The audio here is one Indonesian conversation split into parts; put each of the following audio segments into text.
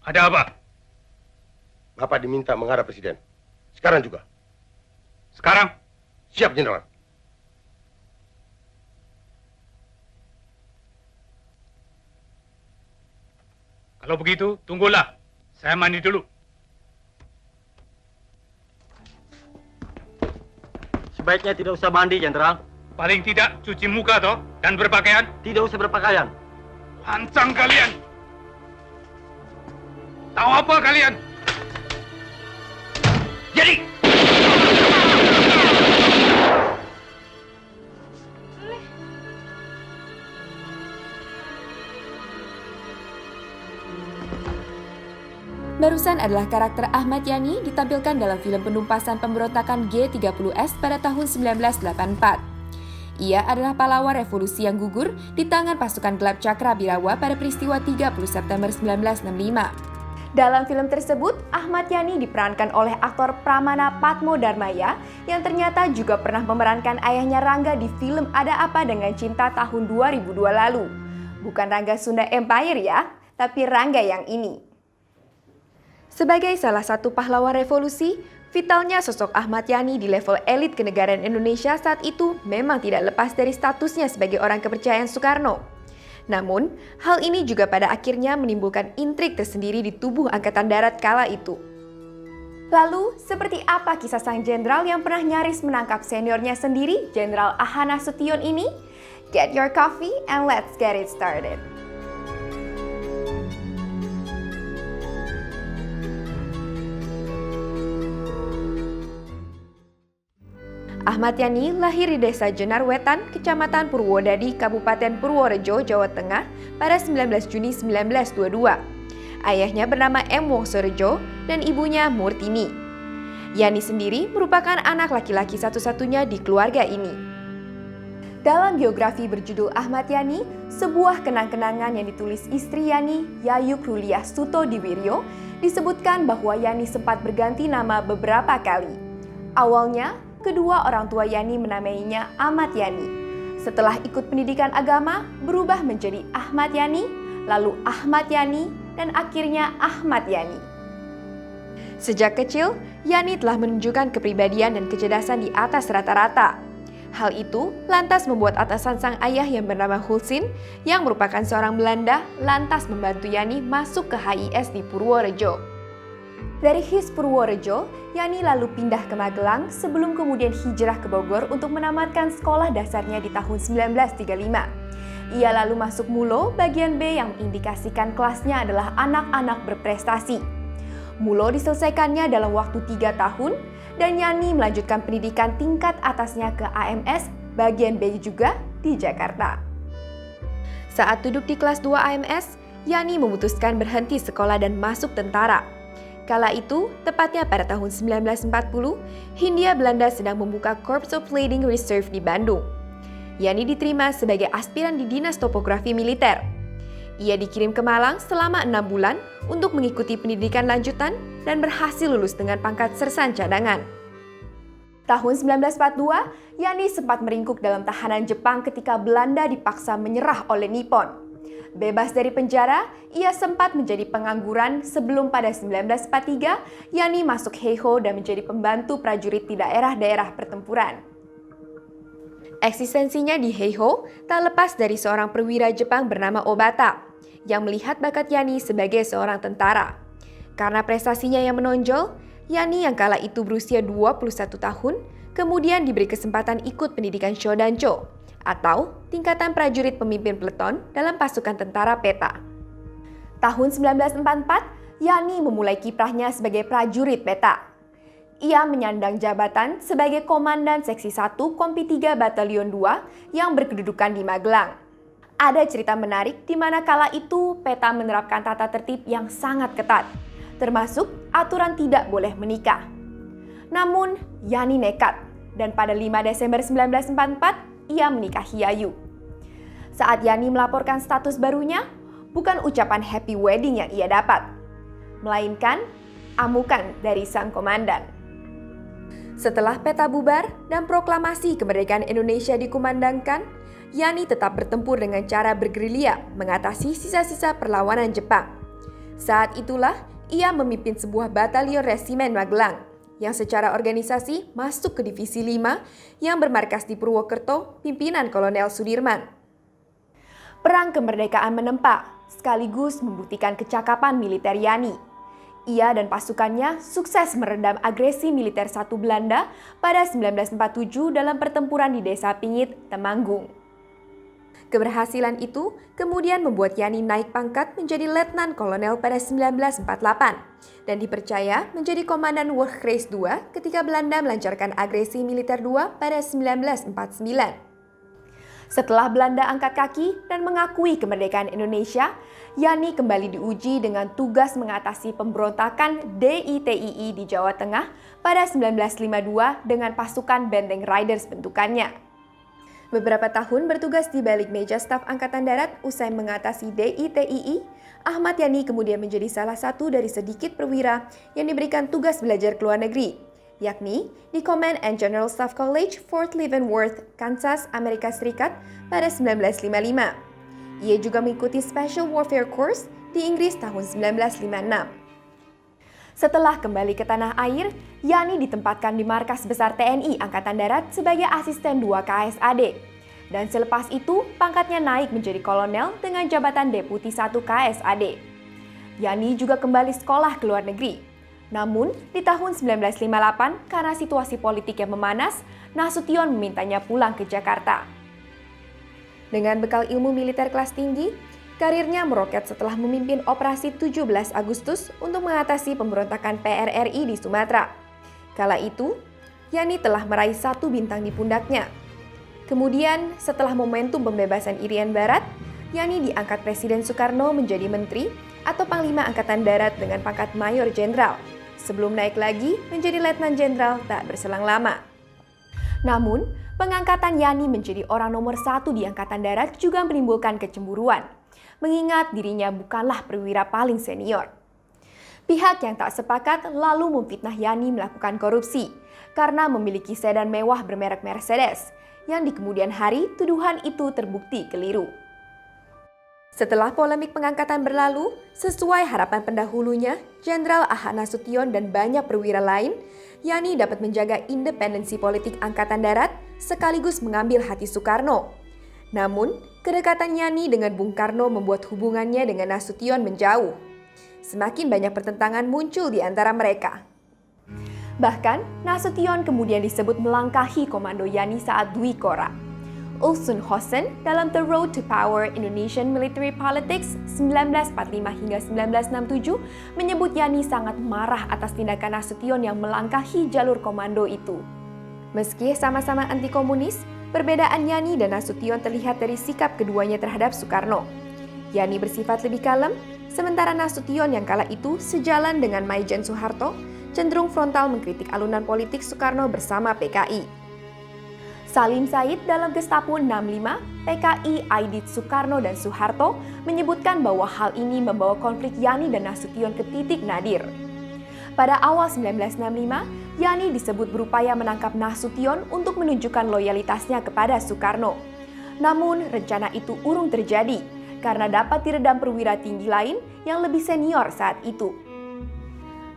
Ada apa? Bapak diminta menghadap Presiden. Sekarang juga. Sekarang? Siap, Jenderal. Kalau begitu, tunggulah. Saya mandi dulu. Sebaiknya tidak usah mandi, Jenderal. Paling tidak cuci muka toh dan berpakaian. Tidak usah berpakaian. Lancang kalian. Tahu apa kalian? Jadi Barusan adalah karakter Ahmad Yani ditampilkan dalam film penumpasan pemberontakan G30S pada tahun 1984. Ia adalah pahlawan revolusi yang gugur di tangan pasukan gelap Cakrabirawa pada peristiwa 30 September 1965. Dalam film tersebut, Ahmad Yani diperankan oleh aktor Pramana Patmo Darmaya yang ternyata juga pernah memerankan ayahnya Rangga di film Ada Apa Dengan Cinta tahun 2002 lalu. Bukan Rangga Sunda Empire ya, tapi Rangga yang ini. Sebagai salah satu pahlawan revolusi, vitalnya sosok Ahmad Yani di level elit kenegaraan Indonesia saat itu memang tidak lepas dari statusnya sebagai orang kepercayaan Soekarno. Namun, hal ini juga pada akhirnya menimbulkan intrik tersendiri di tubuh Angkatan Darat kala itu. Lalu, seperti apa kisah sang jenderal yang pernah nyaris menangkap seniornya sendiri, Jenderal Ahana Sution ini? Get your coffee and let's get it started. Ahmad Yani lahir di Desa Jenarwetan, Kecamatan Purwodadi, Kabupaten Purworejo, Jawa Tengah pada 19 Juni 1922. Ayahnya bernama M. Wongsorejo dan ibunya Murtini. Yani sendiri merupakan anak laki-laki satu-satunya di keluarga ini. Dalam biografi berjudul Ahmad Yani, sebuah kenang-kenangan yang ditulis istri Yani, Yayuk Ruliah Suto Diwiryo, disebutkan bahwa Yani sempat berganti nama beberapa kali. Awalnya, kedua orang tua Yani menamainya Ahmad Yani. Setelah ikut pendidikan agama, berubah menjadi Ahmad Yani, lalu Ahmad Yani, dan akhirnya Ahmad Yani. Sejak kecil, Yani telah menunjukkan kepribadian dan kecerdasan di atas rata-rata. Hal itu lantas membuat atasan sang ayah yang bernama Hulsin, yang merupakan seorang Belanda, lantas membantu Yani masuk ke HIS di Purworejo. Dari HIS Purworejo, Yani lalu pindah ke Magelang sebelum kemudian hijrah ke Bogor untuk menamatkan sekolah dasarnya di tahun 1935. Ia lalu masuk Mulo, bagian B yang mengindikasikan kelasnya adalah anak-anak berprestasi. Mulo diselesaikannya dalam waktu 3 tahun, dan Yani melanjutkan pendidikan tingkat atasnya ke AMS, bagian B juga di Jakarta. Saat duduk di kelas 2 AMS, Yani memutuskan berhenti sekolah dan masuk tentara. Kala itu, tepatnya pada tahun 1940, Hindia Belanda sedang membuka Corps of Leading Reserve di Bandung. Yani diterima sebagai aspiran di Dinas Topografi Militer. Ia dikirim ke Malang selama 6 bulan untuk mengikuti pendidikan lanjutan dan berhasil lulus dengan pangkat sersan cadangan. Tahun 1942, Yani sempat meringkuk dalam tahanan Jepang ketika Belanda dipaksa menyerah oleh Nippon. Bebas dari penjara, ia sempat menjadi pengangguran sebelum pada 1943, Yani masuk Heiho dan menjadi pembantu prajurit di daerah-daerah pertempuran. Eksistensinya di Heiho tak lepas dari seorang perwira Jepang bernama Obata, yang melihat bakat Yani sebagai seorang tentara. Karena prestasinya yang menonjol, Yani yang kala itu berusia 21 tahun, kemudian diberi kesempatan ikut pendidikan Shodancho, atau tingkatan prajurit pemimpin peleton dalam pasukan tentara peta. Tahun 1944, Yani memulai kiprahnya sebagai prajurit peta. Ia menyandang jabatan sebagai Komandan Seksi 1 Kompi 3 Batalion 2 yang berkedudukan di Magelang. Ada cerita menarik di mana kala itu peta menerapkan tata tertib yang sangat ketat, termasuk aturan tidak boleh menikah. Namun, Yani nekat, dan pada 5 Desember 1944, ia menikahi Yayu. Saat Yani melaporkan status barunya, bukan ucapan happy wedding yang ia dapat, melainkan amukan dari sang komandan. Setelah peta bubar dan proklamasi kemerdekaan Indonesia dikumandangkan, Yani tetap bertempur dengan cara bergerilya mengatasi sisa-sisa perlawanan Jepang. Saat itulah ia memimpin sebuah batalion resimen Magelang yang secara organisasi masuk ke Divisi 5 yang bermarkas di Purwokerto, pimpinan Kolonel Sudirman. Perang kemerdekaan menempa, sekaligus membuktikan kecakapan militer Yani. Ia dan pasukannya sukses meredam agresi militer Satu Belanda pada 1947 dalam pertempuran di Desa Pingit, Temanggung. Keberhasilan itu kemudian membuat Yani naik pangkat menjadi Letnan Kolonel pada 1948 dan dipercaya menjadi Komandan Wachtreis II ketika Belanda melancarkan agresi militer II pada 1949. Setelah Belanda angkat kaki dan mengakui kemerdekaan Indonesia, Yani kembali diuji dengan tugas mengatasi pemberontakan DITII di Jawa Tengah pada 1952 dengan pasukan Benteng Riders bentukannya. Beberapa tahun bertugas di balik meja staf Angkatan Darat usai mengatasi DITII, Ahmad Yani kemudian menjadi salah satu dari sedikit perwira yang diberikan tugas belajar ke luar negeri, yakni di Command and General Staff College Fort Leavenworth, Kansas, Amerika Serikat pada 1955. Ia juga mengikuti Special Warfare Course di Inggris tahun 1956. Setelah kembali ke tanah air, Yani ditempatkan di Markas Besar TNI Angkatan Darat sebagai asisten 2 KSAD. Dan selepas itu, pangkatnya naik menjadi kolonel dengan jabatan Deputi 1 KSAD. Yani juga kembali sekolah ke luar negeri. Namun, di tahun 1958, karena situasi politik yang memanas, Nasution memintanya pulang ke Jakarta. Dengan bekal ilmu militer kelas tinggi, karirnya meroket setelah memimpin operasi 17 Agustus untuk mengatasi pemberontakan PRRI di Sumatera. Kala itu, Yani telah meraih 1 bintang di pundaknya. Kemudian, setelah momentum pembebasan Irian Barat, Yani diangkat Presiden Soekarno menjadi Menteri atau Panglima Angkatan Darat dengan pangkat Mayor Jenderal, sebelum naik lagi menjadi Letnan Jenderal tak berselang lama. Namun, pengangkatan Yani menjadi orang nomor 1 di Angkatan Darat juga menimbulkan kecemburuan, mengingat dirinya bukanlah perwira paling senior. Pihak yang tak sepakat lalu memfitnah Yani melakukan korupsi karena memiliki sedan mewah bermerek Mercedes, yang di kemudian hari tuduhan itu terbukti keliru. Setelah polemik pengangkatan berlalu, sesuai harapan pendahulunya, Jenderal A.H. Nasution dan banyak perwira lain, Yani dapat menjaga independensi politik Angkatan Darat sekaligus mengambil hati Soekarno. Namun, kedekatan Yani dengan Bung Karno membuat hubungannya dengan Nasution menjauh. Semakin banyak pertentangan muncul di antara mereka. Bahkan, Nasution kemudian disebut melangkahi komando Yani saat Dwi Korra. Ulf Soonhosen dalam The Road to Power Indonesian Military Politics 1945 hingga 1967 menyebut Yani sangat marah atas tindakan Nasution yang melangkahi jalur komando itu. Meski sama-sama anti komunis, perbedaan Yani dan Nasution terlihat dari sikap keduanya terhadap Soekarno. Yani bersifat lebih kalem, sementara Nasution yang kala itu sejalan dengan Maijen Soeharto cenderung frontal mengkritik alunan politik Soekarno bersama PKI. Salim Said dalam Gestapo 65, PKI, Aidit Soekarno dan Soeharto menyebutkan bahwa hal ini membawa konflik Yani dan Nasution ke titik nadir. Pada awal 1965, Yani disebut berupaya menangkap Nasution untuk menunjukkan loyalitasnya kepada Soekarno. Namun, rencana itu urung terjadi karena dapat diredam perwira tinggi lain yang lebih senior saat itu.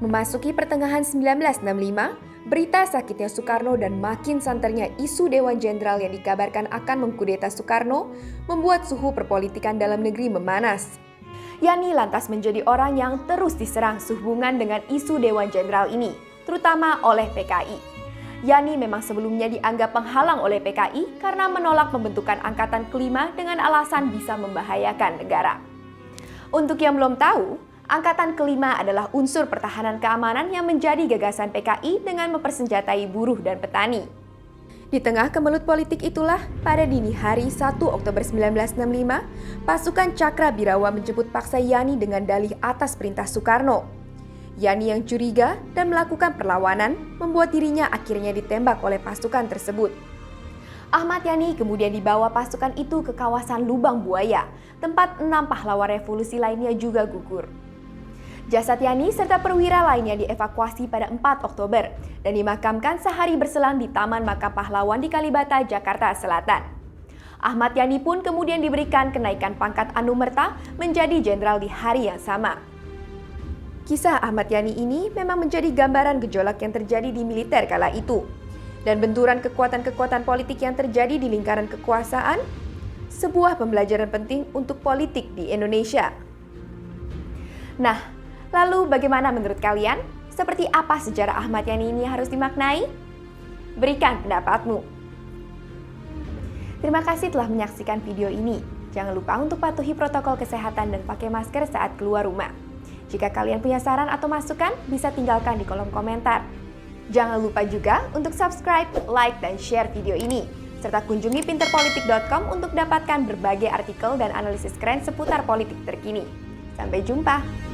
Memasuki pertengahan 1965, berita sakitnya Soekarno dan makin santernya isu Dewan Jenderal yang dikabarkan akan mengkudeta Soekarno membuat suhu perpolitikan dalam negeri memanas. Yani lantas menjadi orang yang terus diserang sehubungan dengan isu Dewan Jenderal ini, terutama oleh PKI. Yani memang sebelumnya dianggap penghalang oleh PKI karena menolak pembentukan Angkatan Kelima dengan alasan bisa membahayakan negara. Untuk yang belum tahu, Angkatan Kelima adalah unsur pertahanan keamanan yang menjadi gagasan PKI dengan mempersenjatai buruh dan petani. Di tengah kemelut politik itulah, pada dini hari 1 Oktober 1965, pasukan Cakra Birawa menjemput paksa Yani dengan dalih atas perintah Soekarno. Yani yang curiga dan melakukan perlawanan membuat dirinya akhirnya ditembak oleh pasukan tersebut. Ahmad Yani kemudian dibawa pasukan itu ke kawasan Lubang Buaya, tempat 6 pahlawan revolusi lainnya juga gugur. Jasad Yani serta perwira lainnya dievakuasi pada 4 Oktober dan dimakamkan sehari berselang di Taman Makam Pahlawan di Kalibata, Jakarta Selatan. Ahmad Yani pun kemudian diberikan kenaikan pangkat Anumerta menjadi jenderal di hari yang sama. Kisah Ahmad Yani ini memang menjadi gambaran gejolak yang terjadi di militer kala itu, dan benturan kekuatan-kekuatan politik yang terjadi di lingkaran kekuasaan, sebuah pembelajaran penting untuk politik di Indonesia. Nah, lalu bagaimana menurut kalian? Seperti apa sejarah Ahmad Yani ini harus dimaknai? Berikan pendapatmu. Terima kasih telah menyaksikan video ini. Jangan lupa untuk patuhi protokol kesehatan dan pakai masker saat keluar rumah. Jika kalian punya saran atau masukan, bisa tinggalkan di kolom komentar. Jangan lupa juga untuk subscribe, like, dan share video ini. Serta kunjungi pinterpolitik.com untuk dapatkan berbagai artikel dan analisis keren seputar politik terkini. Sampai jumpa!